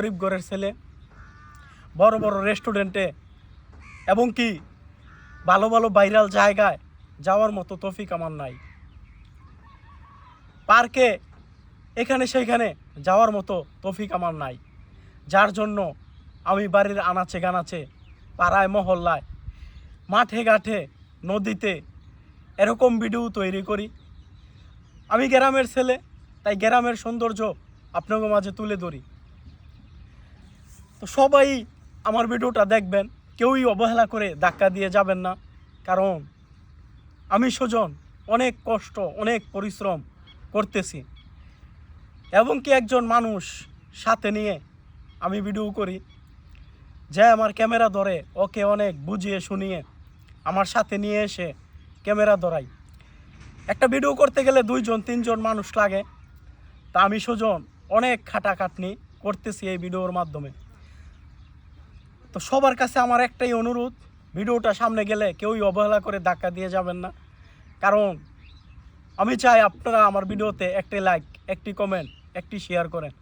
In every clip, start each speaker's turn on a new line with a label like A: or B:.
A: গরিব ঘরের ছেলে, বড় বড় রেস্টুরেন্টে এবং কি ভালো ভালো ভাইরাল জায়গায় যাওয়ার মতো তৌফিক আমার নাই। পার্কে এখানে সেখানে যাওয়ার মতো তৌফিক আমার নাই, যার জন্য আমি বাড়ির আনাচে গানাচে, পাড়ায় মহল্লায়, মাঠে ঘাটে, নদীতে এরকম ভিডিও তৈরি করি। আমি গ্রামের ছেলে, তাই গ্রামের সৌন্দর্য আপনাদের মাঝে তুলে ধরি। তো সবাই আমার ভিডিওটা দেখবেন, কেউই অবহেলা করে ধাক্কা দিয়ে যাবেন না, কারণ আমি সুজন অনেক কষ্ট অনেক পরিশ্রম করতেছি এবং কি একজন মানুষ সাথে নিয়ে আমি ভিডিও করি, যে আমার ক্যামেরা ধরে ওকে অনেক বুঝিয়ে শুনিয়ে আমার সাথে নিয়ে এসে ক্যামেরা ধরাই। একটা ভিডিও করতে গেলে 2-3 জন মানুষ লাগে, তা আমি সুজন অনেক খাটাখাটনি করতেছি এই ভিডিওর মাধ্যমে। তো সবার কাছে আমার একটাই অনুরোধ, ভিডিওটা সামনে গেলে কেউই অবহেলা করে ধাক্কা দিয়ে যাবেন না, কারণ আমি চাই আপনারা আমার ভিডিওতে একটি লাইক, একটি কমেন্ট, একটি শেয়ার করেন।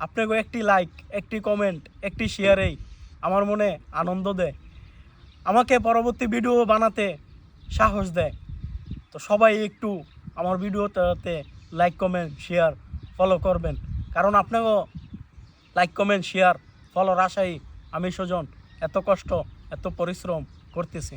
A: আপনাকে একটি লাইক, একটি কমেন্ট, একটি শেয়ারেই আমার মনে আনন্দ দেয়, আমাকে পরবর্তী ভিডিও বানাতে সাহস দেয়। তো সবাই একটু আমার ভিডিওতে লাইক কমেন্ট শেয়ার ফলো করবেন, কারণ আপনাকেও লাইক কমেন্ট শেয়ার ফলোর আশায় আমি সুজন এত কষ্ট এত পরিশ্রম করতেছি।